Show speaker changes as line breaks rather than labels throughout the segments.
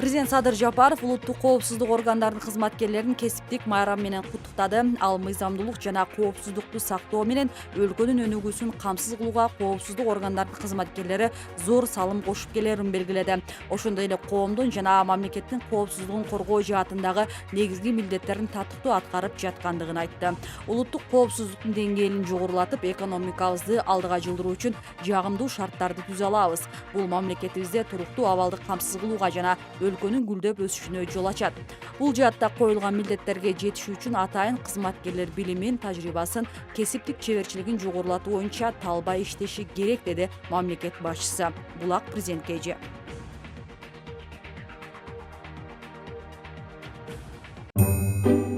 Президент Садыр Жапаров улуттук коопсуздук органдарынын кызматкерлерин кесиптик майрам менен куттуктады. Ал мыйзамдуулук жана коопсуздукту сактоо менен өлкөнүн өнүгүүсүн камсыз кылууга коопсуздук органдарынын кызматкерлери зор салым кошуп келерин белгиледи. Ошондой эле коомдун жана мамлекеттин коопсуздугун коргоо жаатындагы негизги милдеттерин татыктуу аткарып жаткандыгын айтты. Улуттук коопсуздуктун деңгээлин жогорулатып, экономикабызды алдыга жылдыруу үчүн жагымдуу шарттарды түзө алабыз. Бул мамлекетибизде туруктуу абалды камсыз кылууга жана өлкөнүн гүлдөп өсүшүнө жол ачат. Бул жаатта коюлган милдеттерге жетишүү үчүн атайын кызматкерлер билимин, тажрыйбасын, кесиптик чеберчилигин жогорулатуу боюнча талбай иштеши керек, деди мамлекет башчысы. Булак президентке эже.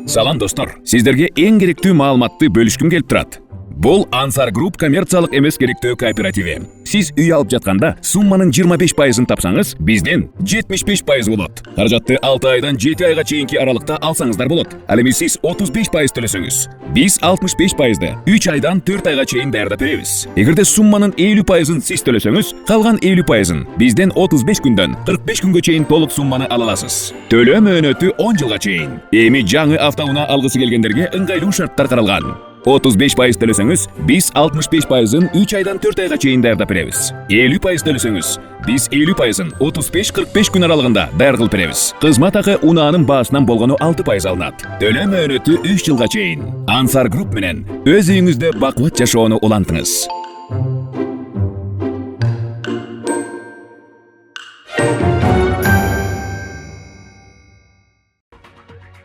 Салам достор, сиздерге эң керектүү маалыматты бөлүшкүм келип турат. Бул Ансар Групп коммерциялык эмес керектөө кооперативи. Сиз үй алып жатканда сумманын 25%-ын тапсаңыз, бизден 75% болот. Каражатты 6 айдан 7 айга чейинки аралыкта алсаңыздар болот. Ал эми сиз 35% төлөсөңүз, биз 65%ды 3 айдан 4 айга чейин даярдап беребиз. Эгерде сумманын 50%-ын сиз төлөсөңүз, калган 50%-ын бизден 35 күндөн 45 күнгө чейин толук сумманы ала аласыз. Төлөө мөөнөтү 10 жылга чейин. Эми жаңы автоунаа алгысы келгендерге ыңгайлуу шарттар каралган. 35% төлөсөңүз, биз 65%-ын 3 айдан 4 айга чейин даярдап беребиз. 50% төлөсөңүз, биз 50%-ын 35-45 күн аралыгында даяр кылып беребиз. Кызмат акы унаанын баасынан болгону 6% алынат. Төлөө мөөнөтү 3 жылга чейин. Ансар Групп менен өз үйүңүздө бакубат жашоону улантыңыз.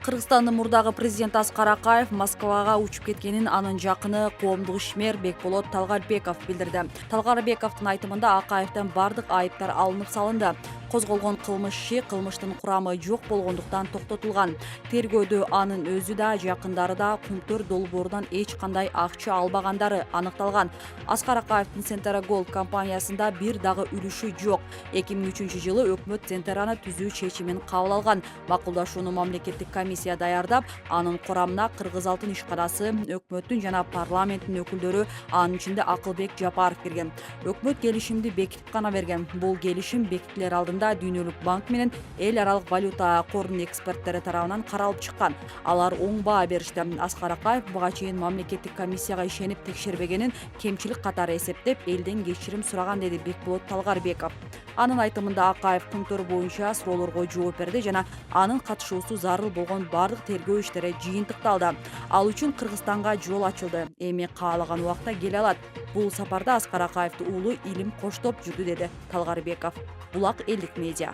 Кыргызстандын мурдагы президенти Аскар Акаев Москвага учуп кеткенин анын жакыны коомдук ишмер Бекболот Талгарбеков билдирди. Талгарбековдун айтымында Акаевден бардык айыптар алынып салынды. Козголгон кылмыш иши кылмыштын курамы жок болгондуктан токтотулган. Тергөөдө анын өзү да, жакындары да Кумтөр долбоорунан эч кандай акча албагандары аныкталган. Аскар Акаевдин Центра Голд компаниясында бир дагы үлүшү жок. 2003-жылы өкмөт Центраны түзүү чечимин кабыл алган. Макулдашууну мамлекеттик комиссия даярдап, анын курамына Кыргыз Алтын ишканасы, өкмөттүн жана парламенттин өкүлдөрү, анын ичинде Акылбек Жапаров кирген. Өкмөт келишимди бекитип гана берген. Бул келишим бекитилер алдында Дүйнөлүк банк менен эл аралык валюта корунун эксперттери тарабынан каралып чыккан. Алар оң баа беришти. Аскар Акаев буга чейин мамлекеттик комиссияга ишенип текшербегенин кемчилик катары эсептеп, элден кечирим сураган, деди Бекболот Талгарбеков. Анын айтымында Акаев Кумтөр боюнча суроолорго жооп берди жана анын катышуусу зарыл болгон бардык тергөө иштери жыйынтыкталды. Ал үчүн Кыргызстанга жол ачылды. Эми каалаган убакта келе алат. Бул сапарда Аскар Акаевди уулу Илим коштоп жүрдү, деди Талгарбеков. Булак элдик медиа.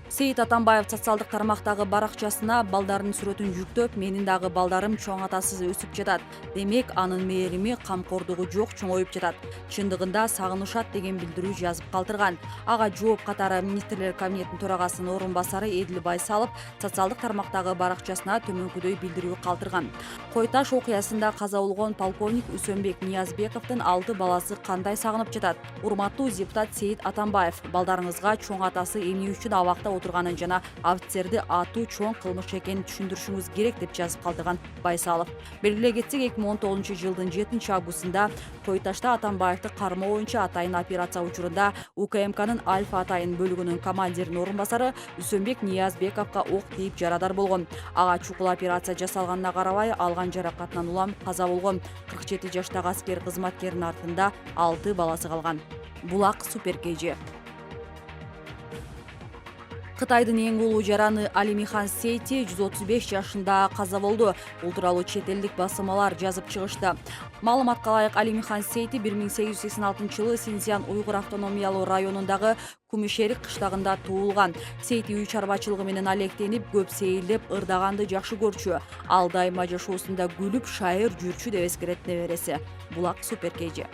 Сейит Атамбаев социалдык тармактагы баракчасына балдарынын сүрөтүн жүктөп, менин дагы балдарым чоң атасыз өсүп жатат. Демек, анын мээрими, камкордугу жок чоңоюп жатат. Чындыгында сагынышат деген билдирүү жазып калтырган. Ага жооп катары министрлер кабинетинин төрагасынын орун басары Эдил Байсалов социалдык тармактагы баракчасына төмөнкүдөй билдирүү калтырган. Кой Таш окуясында каза болгон полковник Үсөнбек Ниязбековдун 6 баласы кандай сагынып жатат? Урматтуу депутат Сейит Атамбаев, балдарыңызга чоң атасы эмне үчүн абакта отурганын жана офицерди атуу чоң кылмыш экенин түшүндүрүшүңүз керек, деп жазып калтырган Байсалов. Белгилей кетсек, 2019-жылдын 7-августунда Кой Ташта Атамбаевди кармоо боюнча атайын операция учурунда УКМКнын Альфа атайын бөлүгүнүн командиринин орун басары Үсөнбек Ниязбековго ок тийип жарадар болгон. Ага чукул операция жасалганына карабай, алган жаракатынан улам каза болгон. 47 жаштагы аскер кызматкердин артында 6 баласы калган. Булак Суперкейже. Кытайдын эң улуу жараны Алимихан Сейти 135 жашында каза болду. Бул тууралуу чет элдик басылмалар жазып чыгышты. Маалыматка ылайык, Алимихан Сейти 1886-жылы Синьцзян уйгур автономиялуу районундагы Кумишерик кыштагында туулган. Сейти үй чарбачылыгы менен алектенип, көп сейилдеп, ырдаганды жакшы көрчү. Ал дайыма жашоосунда күлүп, шайыр жүрчү, деп эскерет небереси. Булак Суперкейже.